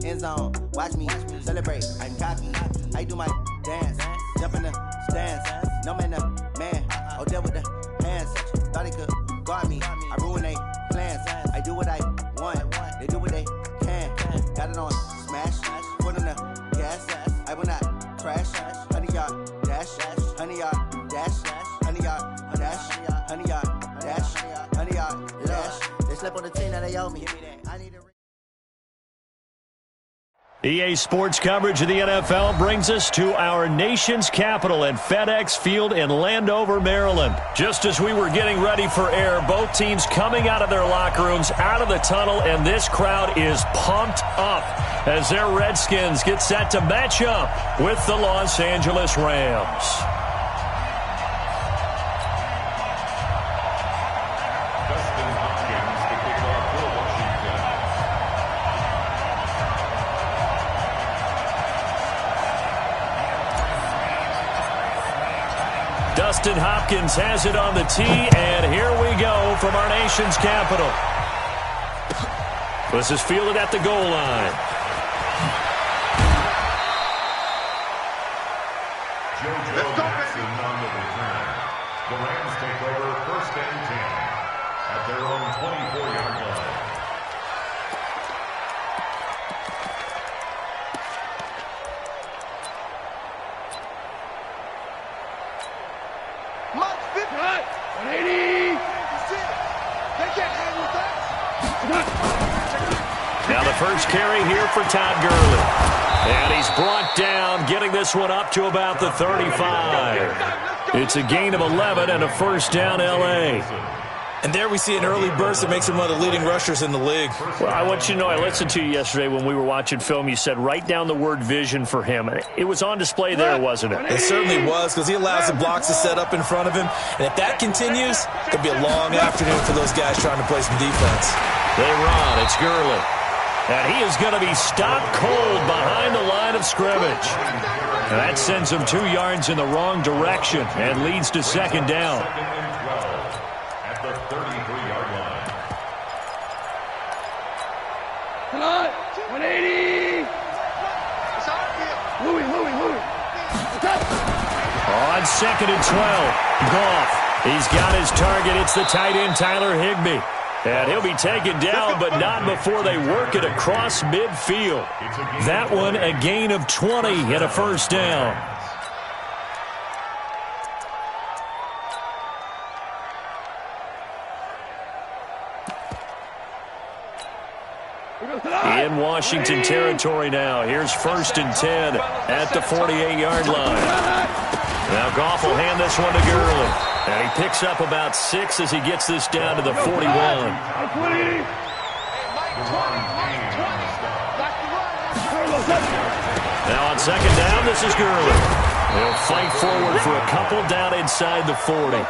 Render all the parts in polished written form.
end zone. Watch me celebrate. I copy. I do my dance. Jump in the stands. No man, man. Oh, there with the hands. Thought he could guard me. I ruin they plans. I do what I want. They do what they can. Got it on smash. Put on the gas. I will not crash. 100-yard dash. 100-yard dash. 100-yard dash. 100-yard dash. 100-yard dash. They slept on the team that they owe me. I need to. EA Sports coverage of the NFL brings us to our nation's capital at FedEx Field in Landover, Maryland. Just as we were getting ready for air, both teams coming out of their locker rooms, out of the tunnel, and this crowd is pumped up as their Redskins get set to match up with the Los Angeles Rams. Dustin Hopkins has it on the tee, and here we go from our nation's capital. This is fielded at the goal line. The Rams take over 1st and 10 at their own 24-yard line. Now the first carry here for Todd Gurley. And he's brought down, getting this one up to about the 35. It's a gain of 11 and a first down, L.A. And there we see an early burst that makes him one of the leading rushers in the league. Well, I want you to know, I listened to you yesterday when we were watching film. You said write down the word vision for him. It was on display there, wasn't it? It certainly was, because he allows the blocks to set up in front of him. And if that continues, it could be a long afternoon for those guys trying to play some defense. They run. It's Gurley. And he is going to be stopped cold behind the line of scrimmage. And that sends him 2 yards in the wrong direction and leads to second down. At the 33-yard line. Come on, 180. Louie. On 2nd and 12, Goff. He's got his target. It's the tight end, Tyler Higbee. And he'll be taken down, but not before they work it across midfield. That one, a gain of 20 and a first down. In Washington territory now. Here's 1st and 10 at the 48-yard line. Now Goff will hand this one to Gurley. And he picks up about 6 as he gets this down to the 41. Now on 2nd down, this is Gurley. He'll fight forward for a couple down inside the 40.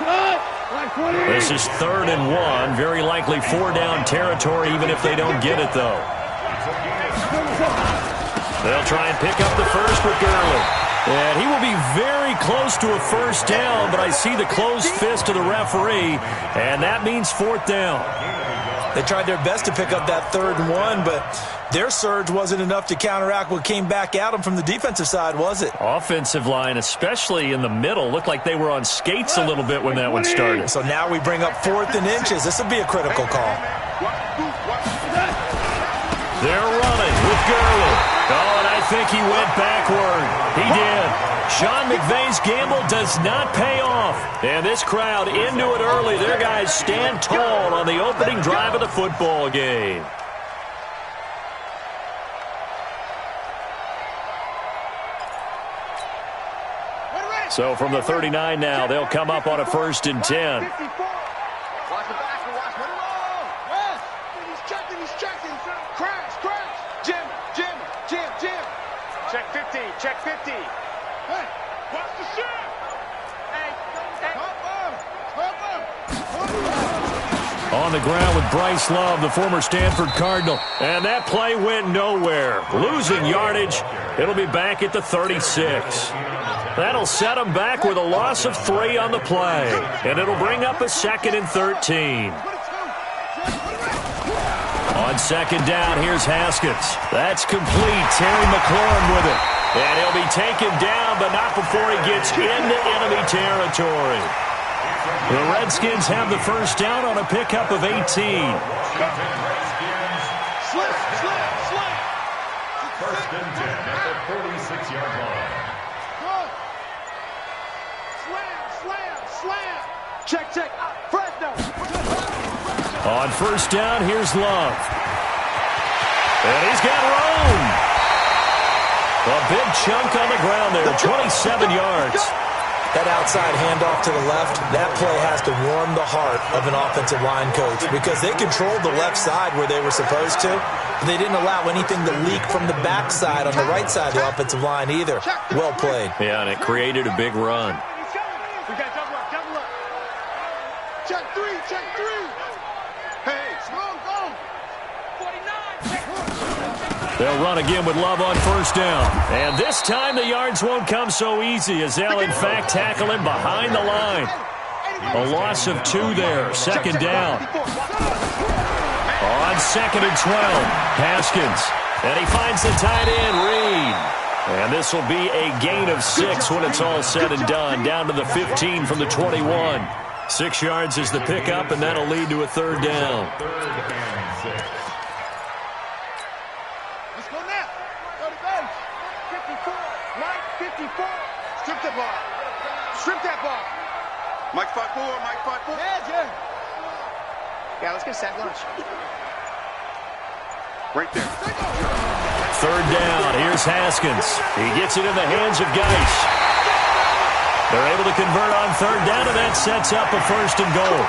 This is 3rd and 1. Very likely 4-down territory, even if they don't get it, though. They'll try and pick up the first with Gurley. And he will be very close to a first down, but I see the closed fist of the referee, and that means 4th down. They tried their best to pick up that 3rd and 1, but their surge wasn't enough to counteract what came back at them from the defensive side, was it? Offensive line, especially in the middle, looked like they were on skates a little bit when that one started. So now we bring up 4th and inches. This will be a critical call. They're running with Gurley. Oh, and I think he went backward. He did. Sean McVay's gamble does not pay off. And this crowd into it early. Their guys stand tall on the opening drive of the football game. So from the 39 now, they'll come up on a 1st and 10. Check 50. Hey, watch the shot. On the ground with Bryce Love, the former Stanford Cardinal. And that play went nowhere. Losing yardage. It'll be back at the 36. That'll set them back with a loss of 3 on the play. And it'll bring up a 2nd and 13. On On second down, here's Haskins. That's complete. Terry McLaurin with it. And he'll be taken down, but not before he gets into enemy territory. The Redskins have the first down on a pickup of 18. Slam. First and 10 at the 46-yard line. Slam. Check. Fresno. On first down, here's Love. And he's got room. A big chunk on the ground there, 27 yards. That outside handoff to the left, that play has to warm the heart of an offensive line coach because they controlled the left side where they were supposed to. But they didn't allow anything to leak from the backside on the right side of the offensive line either. Well played. Yeah, and it created a big run. We got double up. Check three. Hey, strong, go. 49. They'll run again with Love on first down. And this time the yards won't come so easy as they'll in fact tackle him behind the line. A loss of 2 there. Second down. On second and 12, Haskins. And he finds the tight end, Reed. And this will be a gain of 6 when it's all said and done. Down to the 15 from the 21. 6 yards is the pickup, and that'll lead to a third down. Let's go now. Go to base. 54. Mike, 54. Strip that ball. Mike 5-4. Yeah, let's get set lunch. Right there. Third down. Here's Haskins. He gets it in the hands of Geis. They're able to convert on third down, and that sets up a first and goal.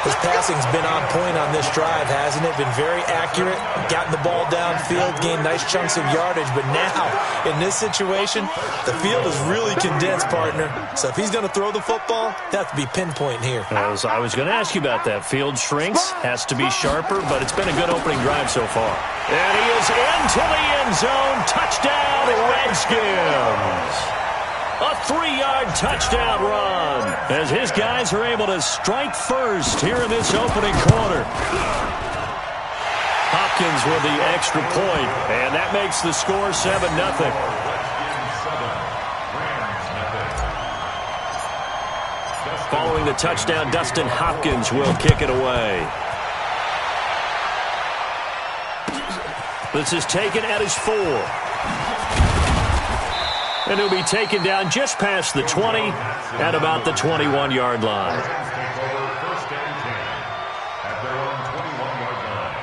His passing's been on point on this drive, hasn't it? Been very accurate, gotten the ball downfield, gained nice chunks of yardage. But now, in this situation, the field is really condensed, partner. So if he's going to throw the football, that has to be pinpoint here. I was going to ask you about that. Field shrinks, has to be sharper, but it's been a good opening drive so far. And he is into the end zone. Touchdown, Redskins. A 3-yard touchdown run as his guys are able to strike first here in this opening quarter. Hopkins with the extra point, and that makes the score 7-0. Following the touchdown, Dustin Hopkins will kick it away. This is taken at his 4. And he'll be taken down just past the 20 at about the 21-yard line. Take over first and 10 at their own 21-yard line.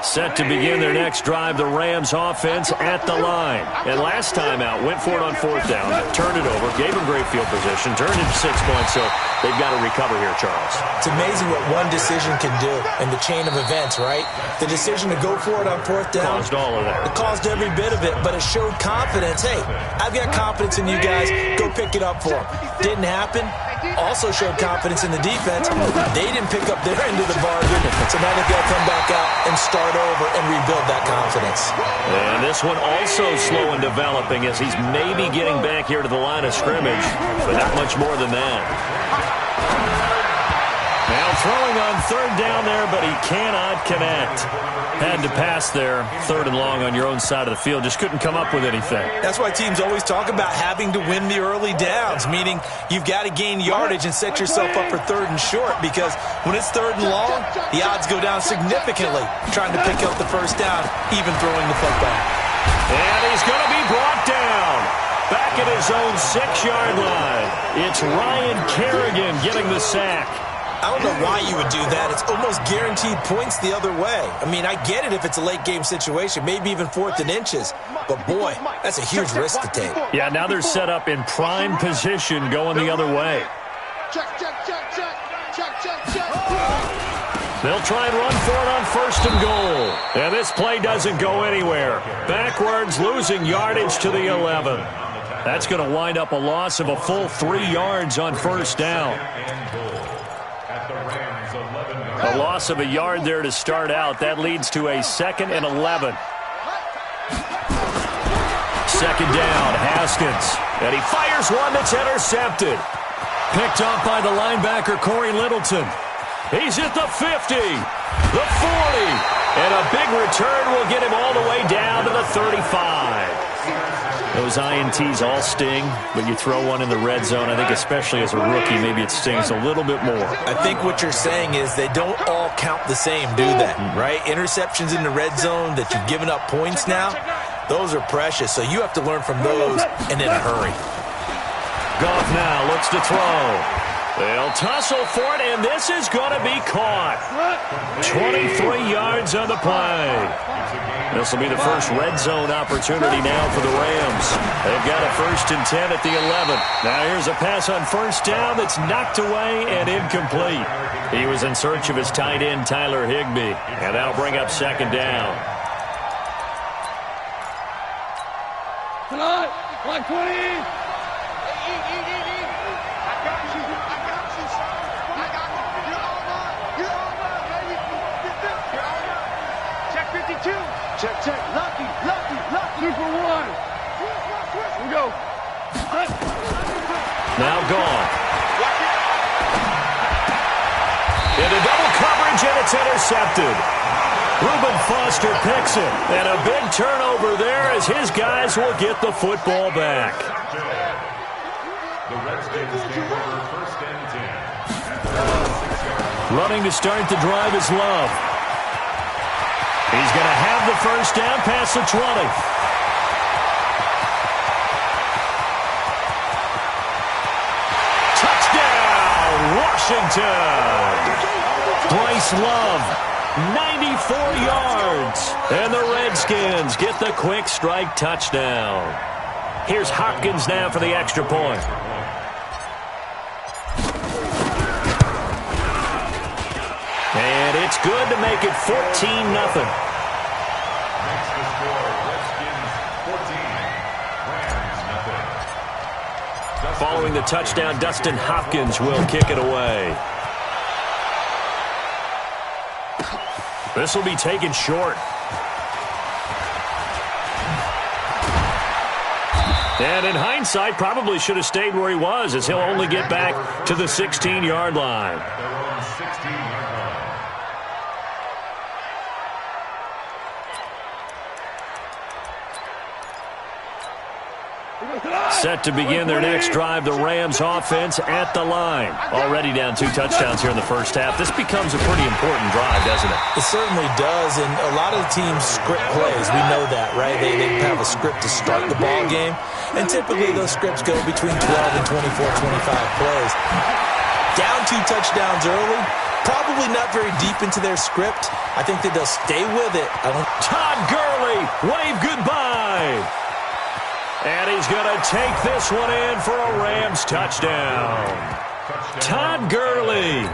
Set to begin their next drive, the Rams offense at the line. And last time out, went for it on fourth down, turned it over, gave them great field position, turned it to 6 points, so they've got to recover here, Charles. It's amazing what one decision can do in the chain of events, right? The decision to go for it on fourth down. Caused all of that. It caused every bit of it, but it showed confidence. Hey, I've got confidence in you guys. Go pick it up for them. Didn't happen. Also showed confidence in the defense. They didn't pick up their end of the bargain, so now they've got to come back out and start over and rebuild that confidence. And this one also slow in developing as he's maybe getting back here to the line of scrimmage, but not much more than that. Now throwing on third down there, but he cannot connect. Had to pass there, third and long on your own side of the field. Just couldn't come up with anything. That's why teams always talk about having to win the early downs, meaning you've got to gain yardage and set yourself up for third and short, because when it's third and long, the odds go down significantly trying to pick up the first down, even throwing the football. And he's going to be brought down. Back at his own 6-yard line. It's Ryan Kerrigan getting the sack. I don't know why you would do that. It's almost guaranteed points the other way. I mean, I get it if it's a late game situation, maybe even fourth and inches. But, boy, that's a huge risk to take. Yeah, now they're set up in prime position going the other way. Check. They'll try and run for it on first and goal. And this play doesn't go anywhere. Backwards, losing yardage to the 11. That's going to wind up a loss of a full 3 yards on first down. A loss of a yard there to start out. That leads to a 2nd and 11. 2nd down, Haskins. And he fires one that's intercepted. Picked up by the linebacker, Corey Littleton. He's at the 50, the 40, and a big return will get him all the way down to the 35. Those INTs all sting, but you throw one in the red zone, I think especially as a rookie, maybe it stings a little bit more. I think what you're saying is they don't all count the same, do they? Right? Interceptions in the red zone that you've given up points now, those are precious, so you have to learn from those and in a hurry. Goff now looks to throw. They'll tussle for it, and this is going to be caught. 23 yards on the play. This will be the first red zone opportunity now for the Rams. They've got a 1st and 10 at the 11. Now here's a pass on first down that's knocked away and incomplete. He was in search of his tight end, Tyler Higbee, and that'll bring up 2nd down. Tonight, 120. Check, check. Lucky. 2 for 1. Here we go. Now gone. Into double coverage, and it's intercepted. Reuben Foster picks it. And a big turnover there as his guys will get the football back. The Redskins take over 1st and 10. Running to start the drive is Love. He's going to have the first down past the 20. Touchdown, Washington. Bryce Love, 94 yards. And the Redskins get the quick strike touchdown. Here's Hopkins now for the extra point. And it's good to make it 14-0. Makes the score Redskins 14, Rams nothing. Following the touchdown, Dustin Hopkins will kick it away. This will be taken short. And in hindsight, probably should have stayed where he was, as he'll only get back to the 16-yard line. Their own 16-yard line. Set to begin their next drive, the Rams offense at the line. Already down 2 touchdowns here in the first half. This becomes a pretty important drive, doesn't it? It certainly does, and a lot of the teams script plays. We know that, right? They have a script to start the ball game, and typically those scripts go between 12 and 24, 25 plays. Down 2 touchdowns early, probably not very deep into their script. I think that they'll stay with it. Todd Gurley, wave goodbye. And he's going to take this one in for a Rams touchdown. Todd Gurley,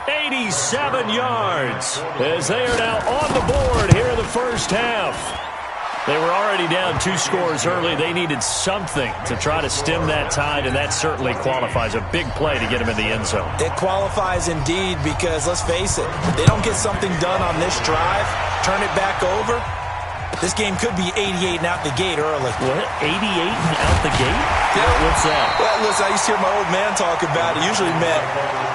87 yards, as they are now on the board here in the first half. They were already down 2 scores early. They needed something to try to stem that tide, and that certainly qualifies. A big play to get him in the end zone. It qualifies indeed because, let's face it, they don't get something done on this drive, turn it back over, this game could be 88 and out the gate early. What? 88 and out the gate? Yeah. What's that? Well, listen, I used to hear my old man talk about it. Usually meant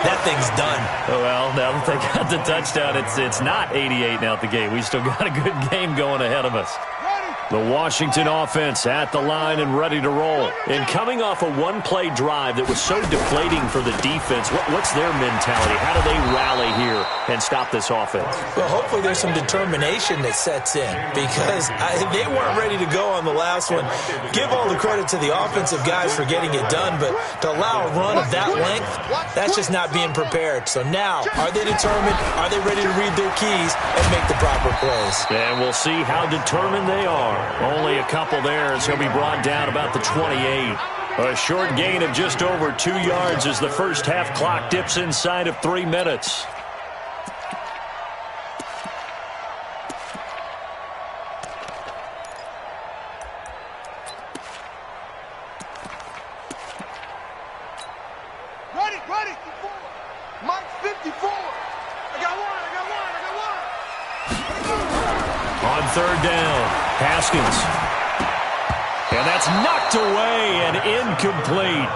that thing's done. Oh, well, now that they got the touchdown, it's not 88 and out the gate. We still got a good game going ahead of us. The Washington offense at the line and ready to roll. And coming off a one-play drive that was so deflating for the defense, what's their mentality? How do they rally here and stop this offense? Well, hopefully there's some determination that sets in because they weren't ready to go on the last one. Give all the credit to the offensive guys for getting it done, but to allow a run of that length, that's just not being prepared. So now, are they determined? Are they ready to read their keys and make the proper plays? And we'll see how determined they are. Only a couple there as he'll be brought down about the 28. A short gain of just over 2 yards as the first half clock dips inside of 3 minutes. Ready. Mike's 54. I got one. On third down, Haskins. And that's knocked away and incomplete.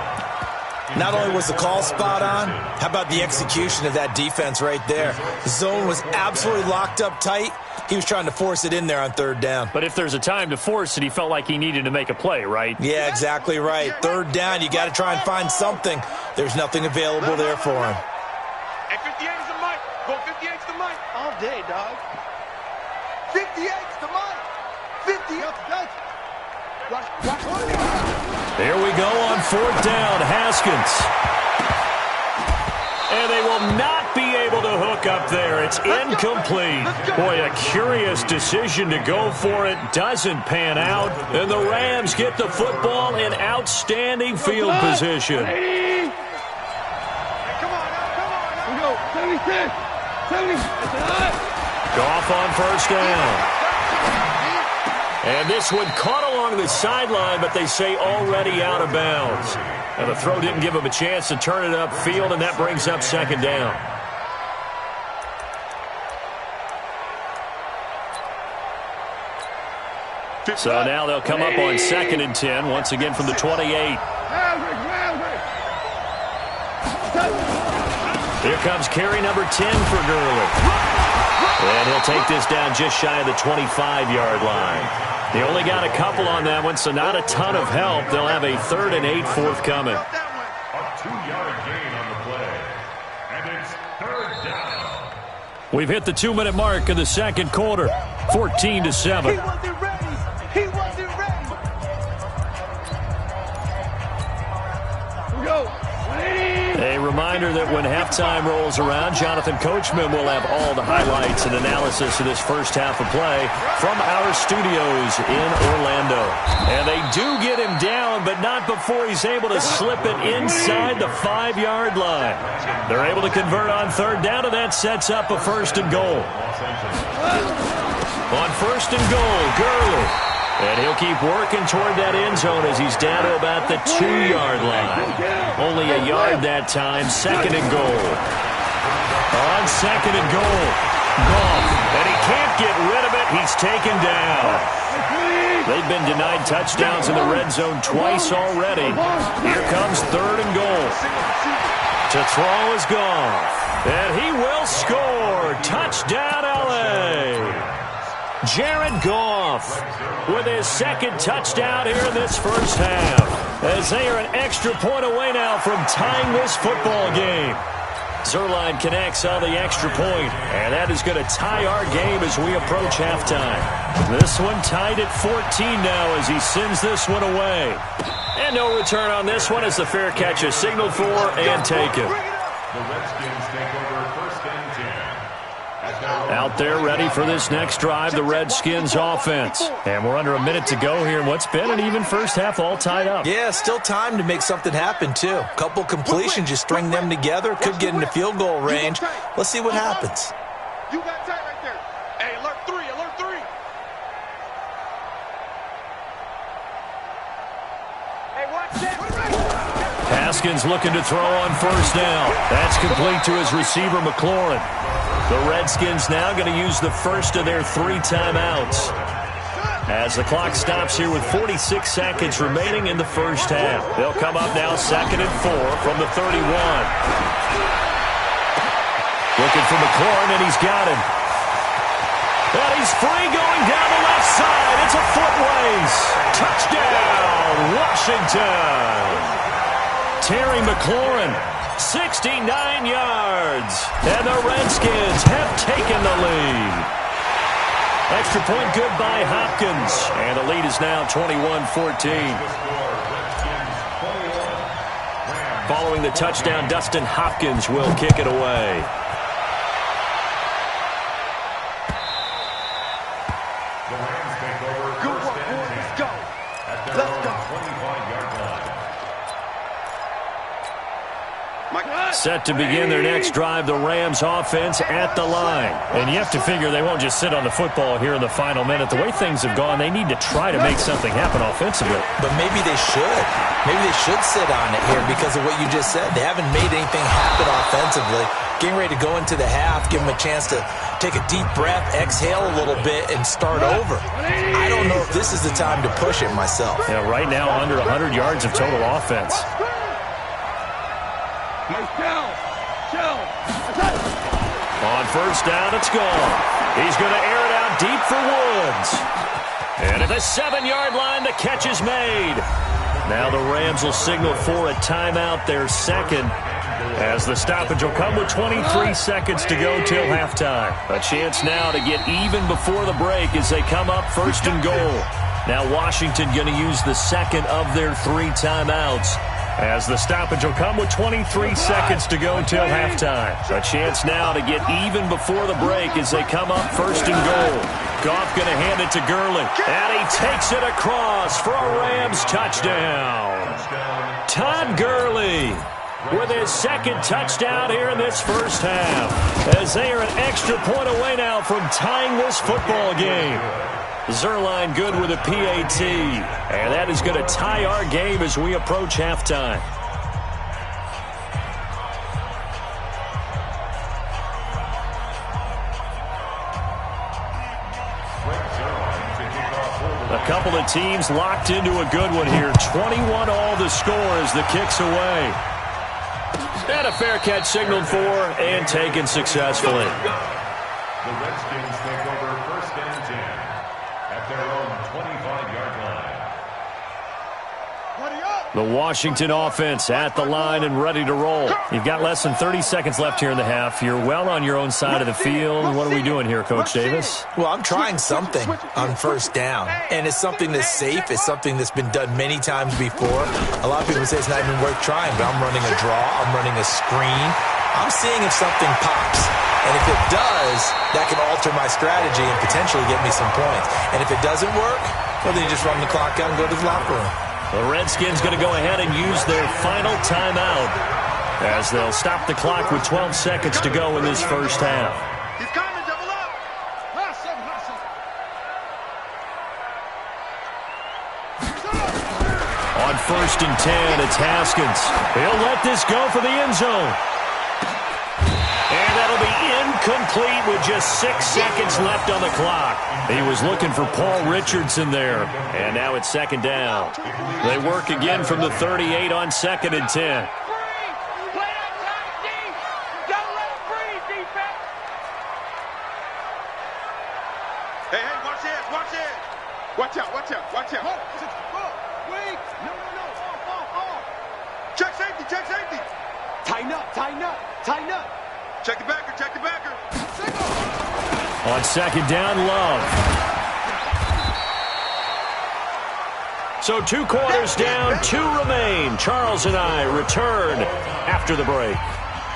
Not only was the call spot on, how about the execution of that defense right there? The zone was absolutely locked up tight. He was trying to force it in there on third down. But if there's a time to force it, he felt like he needed to make a play, right? Yeah, exactly right. Third down, you got to try and find something. There's nothing available there for him. Hey, 58's the Mike. Go 58's the Mike. All day, dog. 58's the Mike. 58. Here we go on fourth down, Haskins. And they will not be able to hook up there. It's incomplete. Boy, a curious decision to go for it. Doesn't pan out. And the Rams get the football in outstanding field position. Come on. We go. 76. Goff on first down. And this one caught along the sideline, but they say already out of bounds. And the throw didn't give him a chance to turn it upfield, and that brings up second down. So now they'll come up on 2nd and 10, once again from the 28. Here comes carry number 10 for Gurley. And he'll take this down just shy of the 25-yard line. They only got a couple on that one, so not a ton of help. They'll have a 3rd and 8 forthcoming. A 2-yard gain on the play. And it's 3rd down. We've hit the 2-minute mark of the second quarter. 14-7. He wasn't ready. We go. A reminder that when halftime rolls around, Jonathan Coachman will have all the highlights and analysis of this first half of play from our studios in Orlando. And they do get him down, but not before he's able to slip it inside the 5-yard line. They're able to convert on third down, and that sets up a 1st and goal. On 1st and goal, Gurley. And he'll keep working toward that end zone as he's down to about the 2-yard line. Only a yard that time, 2nd and goal. On 2nd and goal, Goff. And he can't get rid of it. He's taken down. They've been denied touchdowns in the red zone twice already. Here comes 3rd and goal. To throw is Goff. And he will score. Touchdown, L.A. Jared Goff with his 2nd touchdown here in this first half, as they are an extra point away now from tying this football game. Zerline connects on the extra point, and that is going to tie our game as we approach halftime. This one tied at 14 now as he sends this one away. And no return on this one as the fair catch is signaled for and taken. The Redskins take over 1st and 10. Out there ready for this next drive, the Redskins offense. And we're under a minute to go here in what's been an even first half, all tied up. Yeah, still time to make something happen, too. Couple completions, you string them together, could get into field goal range. Let's see what happens. You got tight right there. Hey, alert 3. Hey, watch that. Haskins looking to throw on first down. That's complete to his receiver, McLaurin. The Redskins now going to use the first of their 3 timeouts as the clock stops here with 46 seconds remaining in the first half. They'll come up now 2nd and 4 from the 31. Looking for McLaurin, and he's got him. And he's free going down the left side. It's a foot race. Touchdown, Washington. Terry McLaurin. 69 yards, and the Redskins have taken the lead. Extra point good by Hopkins, and the lead is now 21-14. Following the touchdown, Dustin Hopkins will kick it away. The Rams take over 1st and 10. At their own 25-yard line. Set to begin their next drive, the Rams offense at the line. And you have to figure they won't just sit on the football here in the final minute. The way things have gone, they need to try to make something happen offensively. But maybe they should. Maybe they should sit on it here because of what you just said. They haven't made anything happen offensively. Getting ready to go into the half, give them a chance to take a deep breath, exhale a little bit, and start over. I don't know if this is the time to push it myself. Yeah, right now under 100 yards of total offense. On first down, it's gone. He's going to air it out deep for Woods. And at the 7-yard line, the catch is made. Now the Rams will signal for a timeout, their second, as the stoppage will come with 23 seconds to go till halftime. A chance now to get even before the break as they come up first and goal. Now Washington going to use the second of their 3 timeouts, as the stoppage will come with 23 seconds to go till halftime. A chance now to get even before the break as they come up first and goal. Goff going to hand it to Gurley, and he takes it across for a Rams touchdown. Todd Gurley with his second touchdown here in this first half, as they are an extra point away now from tying this football game. Zerline good with a PAT, and that is going to tie our game as we approach halftime. A couple of teams locked into a good one here. 21 all the score as the kick's away. And a fair catch signaled for and taken successfully. The Redskins take over first and 10 at their own 25-yard line. The Washington offense at the line and ready to roll. You've got less than 30 seconds left here in the half. You're well on your own side of the field. What are we doing here, Coach Davis? Well, I'm trying something on first down, and it's something that's safe. It's something that's been done many times before. A lot of people say it's not even worth trying, but I'm running a draw. I'm running a screen. I'm seeing if something pops. And if it does, that can alter my strategy and potentially get me some points. And if it doesn't work, well, then you just run the clock out and go to the locker room. The Redskins going to go ahead and use their final timeout as they'll stop the clock with 12 seconds to go in this first half. He's coming, double up. On first and 10, it's Haskins. He'll let this go for the end zone. And that'll be incomplete with just 6 seconds left on the clock. He was looking for Paul Richardson there. And now it's second down. They work again from the 38 on second and 10. Hey, watch this, watch this. Watch out, watch out, watch out. Wait, no. Check safety. Tighten up. Check the backer. On second down, Love. So 2 quarters down, 2 remain. Charles and I return after the break.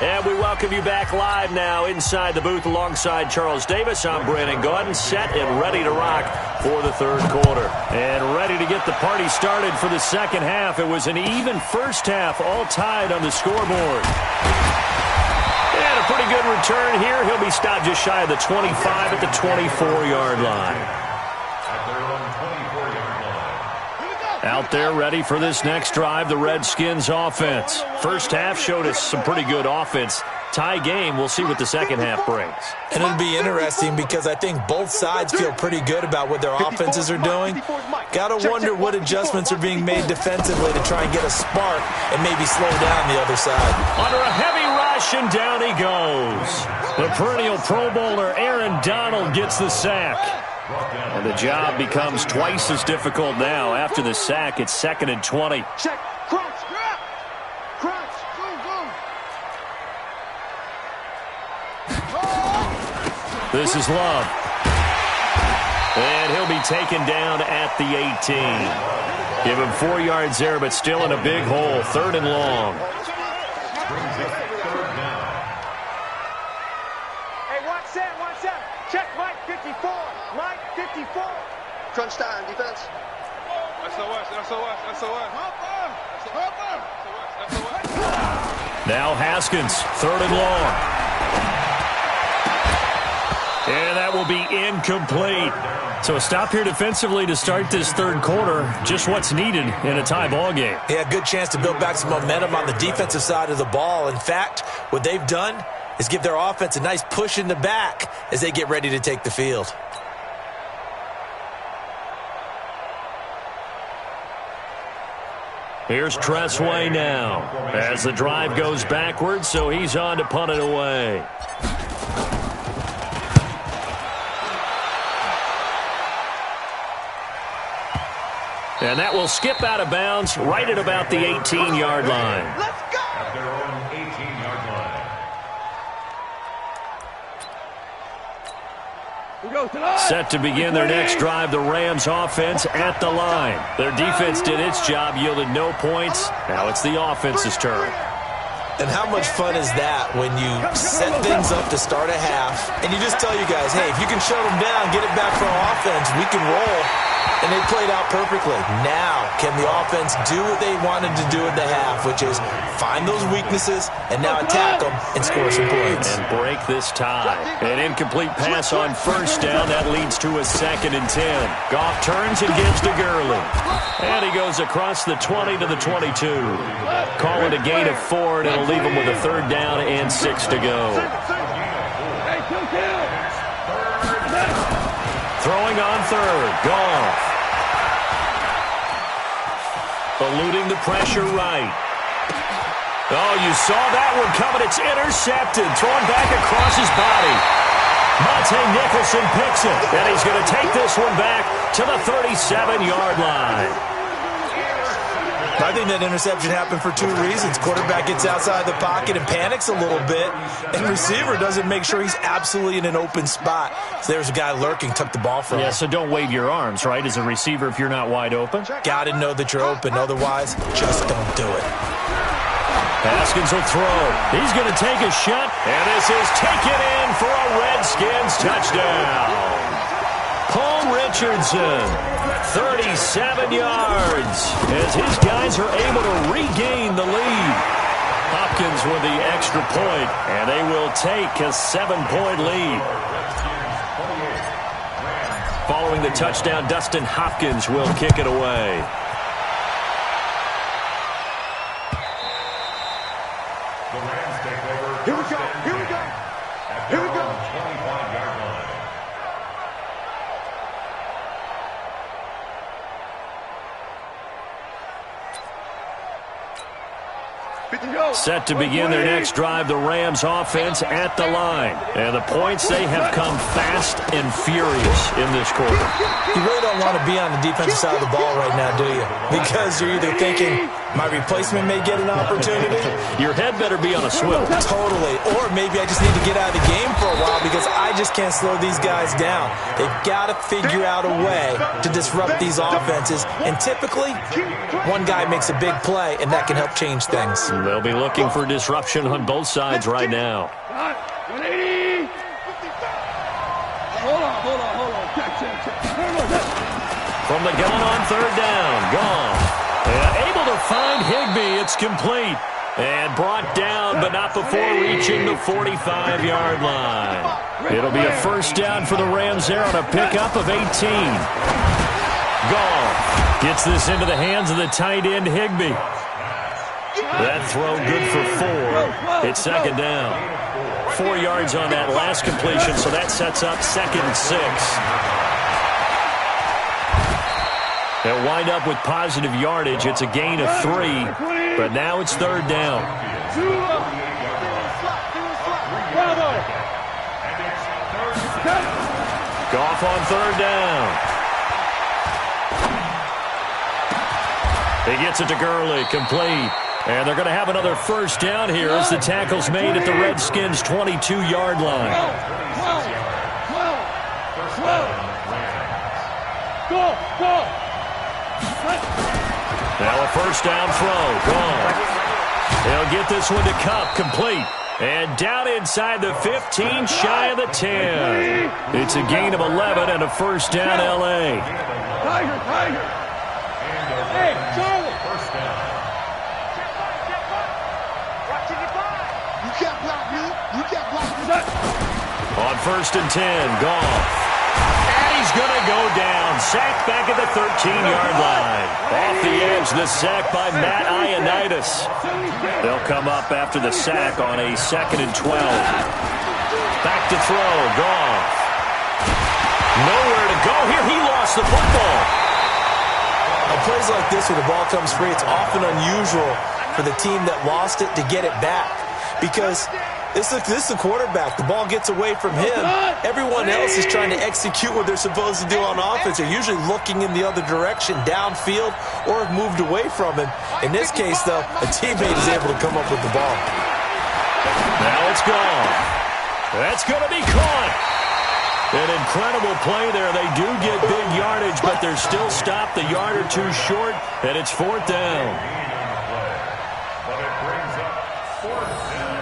And we welcome you back live now inside the booth alongside Charles Davis. I'm Brandon Gaudin, set and ready to rock for the third quarter. And ready to get the party started for the second half. It was an even first half, all tied on the scoreboard. And a pretty good return here. He'll be stopped just shy of the 25 at the 24-yard line. Out there ready for this next drive, the Redskins offense. First half showed us some pretty good offense. Tie game, we'll see what the second half brings. And it'll be interesting because I think both sides feel pretty good about what their offenses are doing. Got to wonder what adjustments are being made defensively to try and get a spark and maybe slow down the other side. Under a heavy rush, and down he goes. The perennial Pro Bowler Aaron Donald gets the sack. And the job becomes twice as difficult now. After the sack, it's second and 20. Check, crunch, go. This is Love. And he'll be taken down at the 18. Give him 4 yards there, but still in a big hole. Third and long. Hey, watch that. Check Mike 54. Crunch time, defense. SOS. Now Haskins, 3rd and long. And that will be incomplete. So a stop here defensively to start this 3rd quarter. Just what's needed in a tie ball game. Yeah, good chance to build back some momentum on the defensive side of the ball. In fact, what they've done is give their offense a nice push in the back as they get ready to take the field. Here's Tressway now as the drive goes backwards, so he's on to punt it away. And that will skip out of bounds right at about the 18-yard line. Let's go! At their own 18-yard line. Set to begin their next drive, the Rams offense at the line. Their defense did its job, yielded no points. Now it's the offense's turn. And how much fun is that when you set things up to start a half and you just tell you guys, hey, if you can shut them down, get it back for our offense, we can roll. And they played out perfectly. Now, can the offense do what they wanted to do at the half, which is find those weaknesses and now attack them and score some points. And break this tie. An incomplete pass on 1st down. That leads to a 2nd and 10. Goff turns and gives to Gurley. And he goes across the 20 to the 22. Call it a gain of 4, and it'll leave him with a 3rd down and 6 to go. Throwing on 3rd. Goff. Eluding the pressure right. Oh, you saw that one coming. It's intercepted. Thrown back across his body. Monte Nicholson picks it. And he's going to take this one back to the 37-yard line. I think that interception happened for 2 reasons. Quarterback gets outside the pocket and panics a little bit, and receiver doesn't make sure he's absolutely in an open spot. So there's a guy lurking, took the ball from him. Yeah, so don't wave your arms, right, as a receiver if you're not wide open. Got to know that you're open. Otherwise, just don't do it. Haskins will throw. He's going to take a shot, and this is taken in for a Redskins touchdown. Paul Richardson, 37 yards, as his guys are able to regain the lead. Hopkins with the extra point, and they will take a 7-point lead. Following the touchdown, Dustin Hopkins will kick it away. The Rams take over. Here we go, here we go, here we go. 25-yard line. Set to begin their next drive, the Rams offense at the line. And the points, they have come fast and furious in this quarter. You really don't want to be on the defensive side of the ball right now, do you? Because you're either thinking, my replacement may get an opportunity. Your head better be on a swivel. Totally. Or maybe I just need to get out of the game for a while because I just can't slow these guys down. They've got to figure out a way to disrupt these offenses. And typically, one guy makes a big play, and that can help change things. They'll be looking for disruption on both sides right now. 180. Hold on. Check. From the gun on 3rd down, Goff. And able to find Higbee. It's complete. And brought down, but not before reaching the 45-yard line. It'll be a 1st down for the Rams there on a pickup of 18. Goff gets this into the hands of the tight end, Higbee. That throw good for 4. It's 2nd down. 4 yards on that last completion, so that sets up 2nd and 6. They'll wind up with positive yardage. It's a gain of 3, but now it's 3rd down. Goff on 3rd down. He gets it to Gurley, complete. And they're going to have another 1st down here as the tackle's made at the Redskins' 22-yard line. Now a 1st down throw. Gone. They'll get this one to Kupp, complete. And down inside the 15, shy of the 10. It's a gain of 11 and a 1st down, L.A. Tiger. Hey, Charlie. 1st down. Watching it. can't block me. You can't block me. On 1st and 10, Goff. And he's going to go down. Sacked back at the 13-yard line. Off the edge, the sack by Matt Ioannidis. They'll come up after the sack on a 2nd and 12. Back to throw, Goff. Nowhere to go here. He lost the football. On plays like this where the ball comes free, it's often unusual for the team that lost it to get it back. Because this is the quarterback. The ball gets away from him. Everyone else is trying to execute what they're supposed to do on offense. They're usually looking in the other direction, downfield, or have moved away from him. In this case, though, a teammate is able to come up with the ball. Now it's gone. That's going to be caught. An incredible play there. They do get big yardage, but they're still stopped a yard or two short, and it's 4th down. But it brings up 4th down.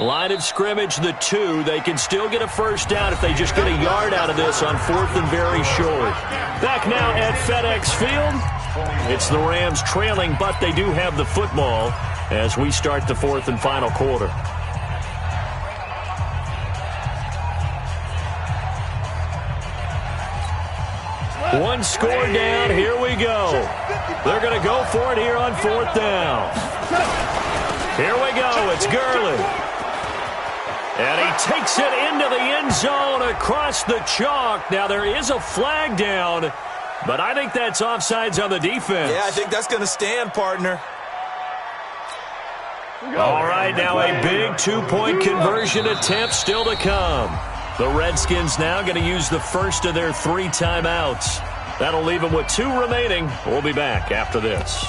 Line of scrimmage, the 2. They can still get a first down if they just get a yard out of this on 4th and very short. Back now at FedEx Field. It's the Rams trailing, but they do have the football as we start the 4th and final quarter. One score down. Here we go. They're going to go for it here on 4th down. Here we go. It's Gurley. And he takes it into the end zone across the chalk. Now, there is a flag down, but I think that's offsides on the defense. Yeah, I think that's going to stand, partner. All right, now a big 2-point conversion attempt still to come. The Redskins now going to use the first of their 3 timeouts. That'll leave them with 2 remaining. We'll be back after this.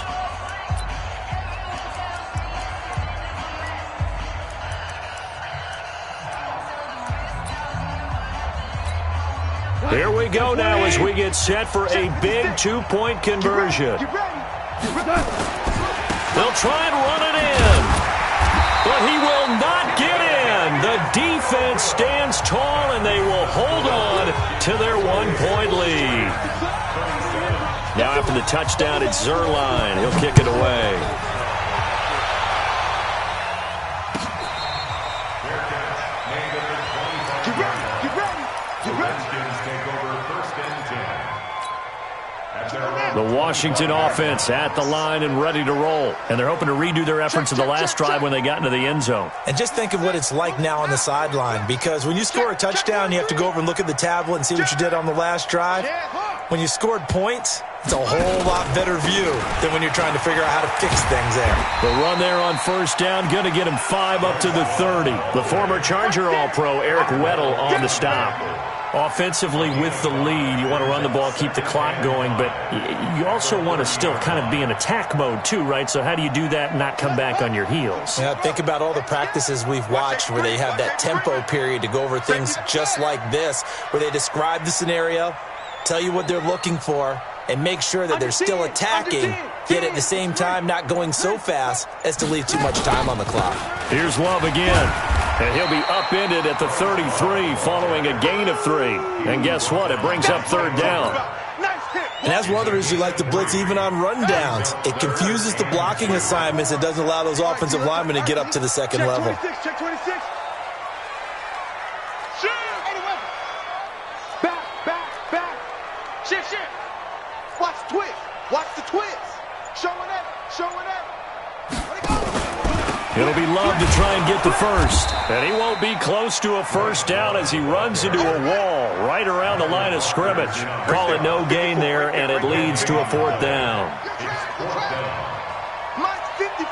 Here we go now as we get set for a big 2-point conversion. They'll try and run it in, but he will not get in. The defense stands tall, and they will hold on to their 1-point lead. Now after the touchdown, it's Zerline. He'll kick it away. The Washington offense at the line and ready to roll. And they're hoping to redo their efforts in the last drive when they got into the end zone. And just think of what it's like now on the sideline, because when you score a touchdown, you have to go over and look at the tablet and see what you did on the last drive. When you scored points, it's a whole lot better view than when you're trying to figure out how to fix things there. The run there on 1st down, going to get him 5 up to the 30. The former Charger All-Pro, Eric Weddle, on the stop. Offensively with the lead, you want to run the ball, keep the clock going, but you also want to still kind of be in attack mode too, right? So how do you do that and not come back on your heels? Yeah, think about all the practices we've watched where they have that tempo period to go over things just like this, where they describe the scenario, tell you what they're looking for, and make sure that they're still attacking, yet at the same time not going so fast as to leave too much time on the clock. Here's Love again. And he'll be upended at the 33 following a gain of 3. And guess what? It brings up 3rd down. And as others, you like to blitz even on rundowns. It confuses the blocking assignments and doesn't allow those offensive linemen to get up to the second level. Check 26. Back. Shift. Watch the twist. Watch the twist. Showing it. It'll be Love to try and get the first. And he won't be close to a first down as he runs into a wall right around the line of scrimmage. Call it no gain there, and it leads to a 4th down. Mike 54.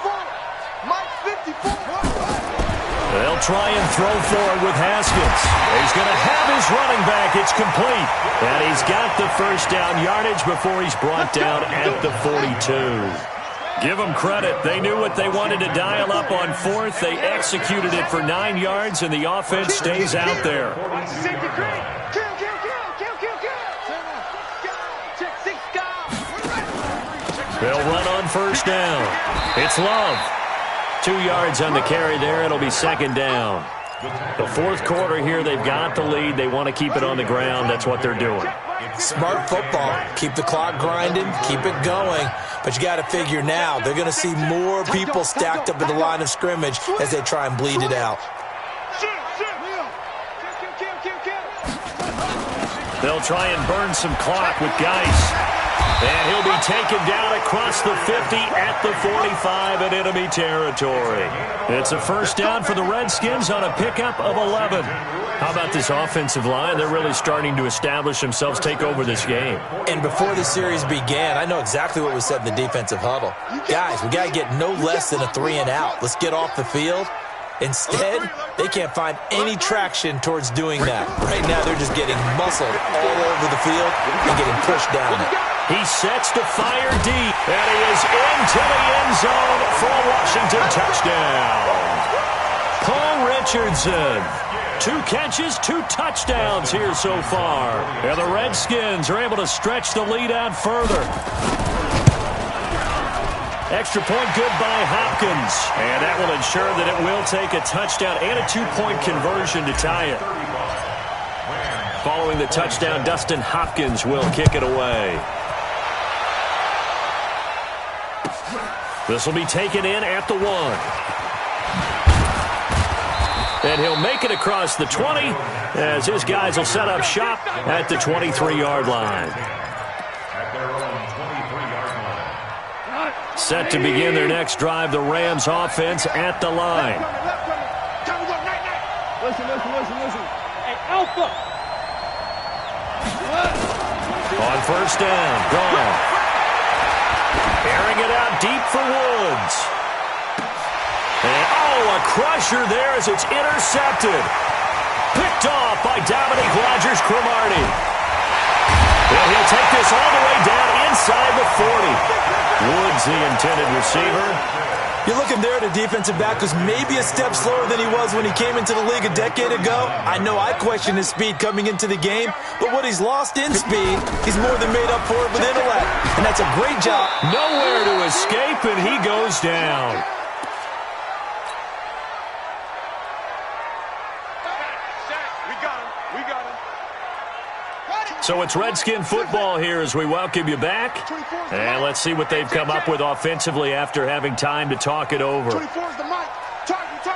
They'll try and throw forward with Haskins. He's going to have his running back. It's complete. And he's got the first down yardage before he's brought down at the 42. Give them credit. They knew what they wanted to dial up on 4th. They executed it for 9 yards, and the offense stays out there. They'll run on 1st down. It's Love. 2 yards on the carry there. It'll be 2nd down. The fourth quarter here, they've got the lead. They want to keep it on the ground. That's what they're doing. Smart football. Keep the clock grinding. Keep it going. But you got to figure now, they're going to see more people stacked up at the line of scrimmage as they try and bleed it out. They'll try and burn some clock with Geis. And he'll be taken down across the 50 at the 45 in enemy territory. It's a first down for the Redskins on a pickup of 11. How about this offensive line? They're really starting to establish themselves, take over this game. And before the series began, I know exactly what was said in the defensive huddle. Guys, we got to get no less than a 3-and-out. Let's get off the field. Instead, they can't find any traction towards doing that. Right now, they're just getting muscled all over the field and getting pushed down it. He sets to fire deep, and he is into the end zone for a Washington touchdown. Paul Richardson, 2 catches, 2 touchdowns here so far. And the Redskins are able to stretch the lead out further. Extra point good by Hopkins. And that will ensure that it will take a touchdown and a 2-point conversion to tie it. Following the touchdown, Dustin Hopkins will kick it away. This will be taken in at the 1. And he'll make it across the 20 as his guys will set up shop at the 23-yard line. Set to begin their next drive, the Rams offense at the line. Listen. Hey, Alpha. On first down, gone. Airing it out deep for Woods. And, a crusher there as it's intercepted. Picked off by Dominique Rodgers-Cromartie. And he'll take this all the way down inside the 40. Woods, the intended receiver. You're looking there at a defensive back who's maybe a step slower than he was when he came into the league a decade ago. I know I questioned his speed coming into the game, but what he's lost in speed, he's more than made up for it with intellect. And that's a great job. Nowhere to escape, and he goes down. So it's Redskin football here as we welcome you back. And let's see what they've come up with offensively after having time to talk it over. 24 is the mic. Target.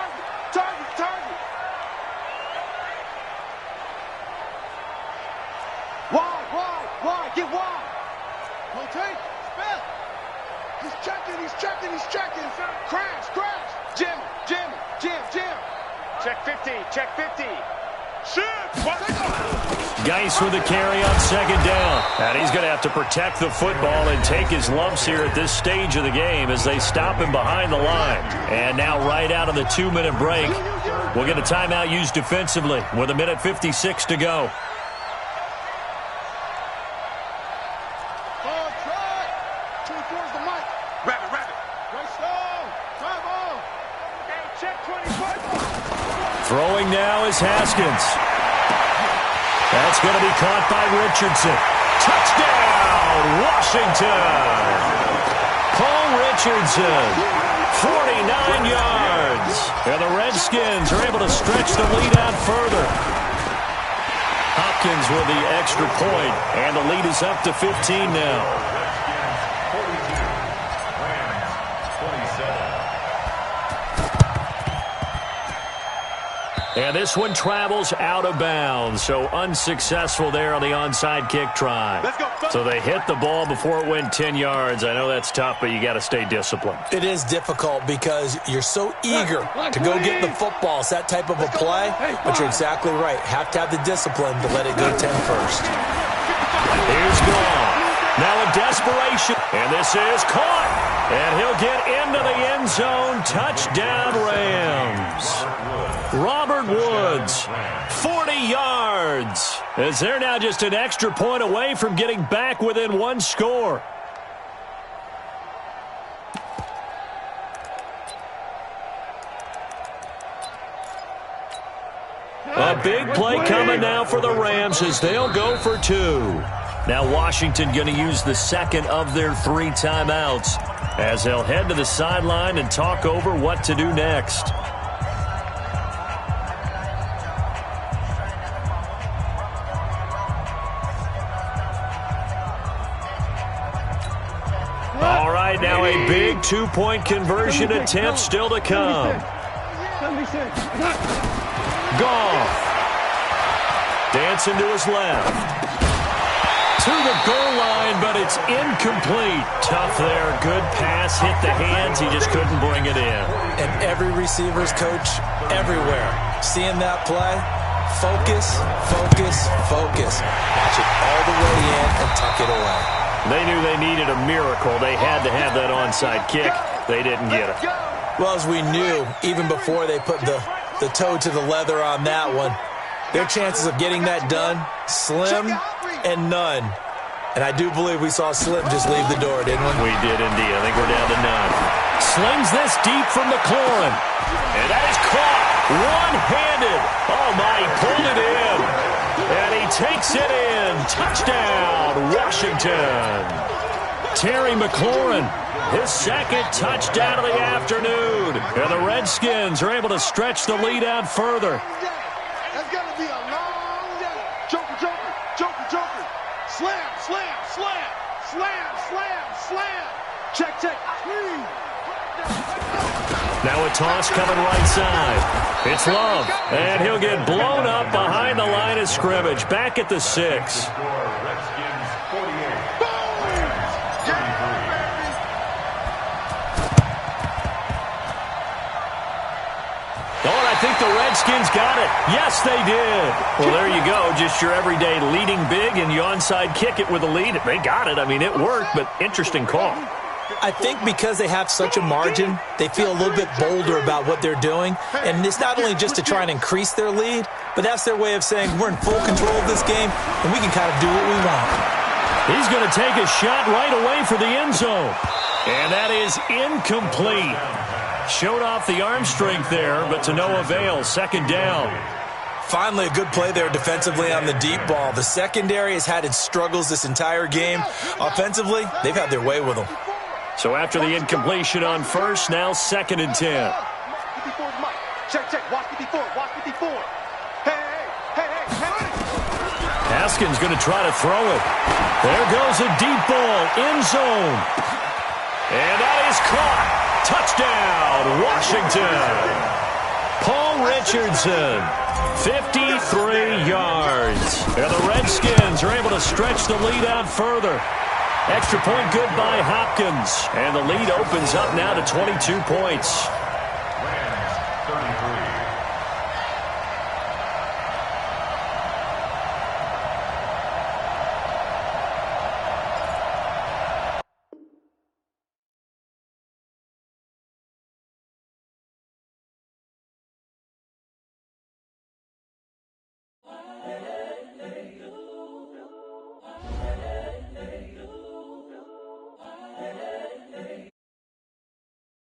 Wide. Get wide. Rotate. Spell. He's checking. Crash. Jim. Check 50. Shoot. Geis with a carry on second down. And he's going to have to protect the football and take his lumps here at this stage of the game as they stop him behind the line. And now right out of the 2-minute break, we'll get a timeout used defensively with 1:56 to go. Throwing now is Haskins. That's going to be caught by Richardson. Touchdown, Washington! Paul Richardson, 49 yards. And the Redskins are able to stretch the lead out further. Hopkins with the extra point, and the lead is up to 15 now. And this one travels out of bounds, so unsuccessful there on the onside kick try. So they hit the ball before it went 10 yards. I know that's tough, but you got to stay disciplined. It is difficult because you're so eager to go get the football. It's that type of a play, but you're exactly right. Have to have the discipline to let it go 10 first. Here's Gall. Now a desperation, and this is caught. And he'll get into the end zone. Touchdown, Rams. Robert Woods, 40 yards, as they're now just an extra point away from getting back within one score. A big play coming now for the Rams as they'll go for 2. Now Washington going to use the second of their 3 timeouts as they'll head to the sideline and talk over what to do next. now a big two-point conversion attempt still to come. Goff. Dancing to his left. To the goal line, but it's incomplete. Tough there. Good pass. Hit the hands. He just couldn't bring it in. And every receiver's coach everywhere. Seeing that play, focus, focus, focus. Watch it all the way in and tuck it away. They knew they needed a miracle. They had to have that onside kick. They didn't get it. Well, as we knew, even before they put the toe to the leather on that one, their chances of getting that done, slim and none. And I do believe we saw Slim just leave the door, didn't we? We did indeed. I think we're down to none. Slings this deep from McLaurin. And that is caught one-handed. Oh, my, he pulled it in. And he takes it in. Touchdown, Washington. Terry McLaurin, his second touchdown of the afternoon. And the Redskins are able to stretch the lead out further. That's got to be a long day. Joker, joker, joker, joker. Slam, slam, slam, slam, slam, slam. Check, check. Now a toss coming right side. It's Love, and he'll get blown up behind the line of scrimmage. Back at the 6. Redskins 48. I think the Redskins got it. Yes, they did. Well, there you go. Just your everyday leading big, and you onside kick it with a lead. They got it. I mean, it worked, but interesting call. I think because they have such a margin, they feel a little bit bolder about what they're doing. And it's not only just to try and increase their lead, but that's their way of saying we're in full control of this game, and we can kind of do what we want. He's going to take a shot right away for the end zone. And that is incomplete. Showed off the arm strength there, but to no avail. Second down. Finally, a good play there defensively on the deep ball. The secondary has had its struggles this entire game. Offensively, they've had their way with them. So after the incompletion on first, now 2nd and 10. Check, check. Watch me before. Watch me before. Hey, hey, hey, hey, hey. Haskins going to try to throw it. There goes a deep ball. End zone. And that is caught. Touchdown, Washington. Paul Richardson, 53 yards. And the Redskins are able to stretch the lead out further. Extra point good by Hopkins. And the lead opens up now to 22 points. Rams 33.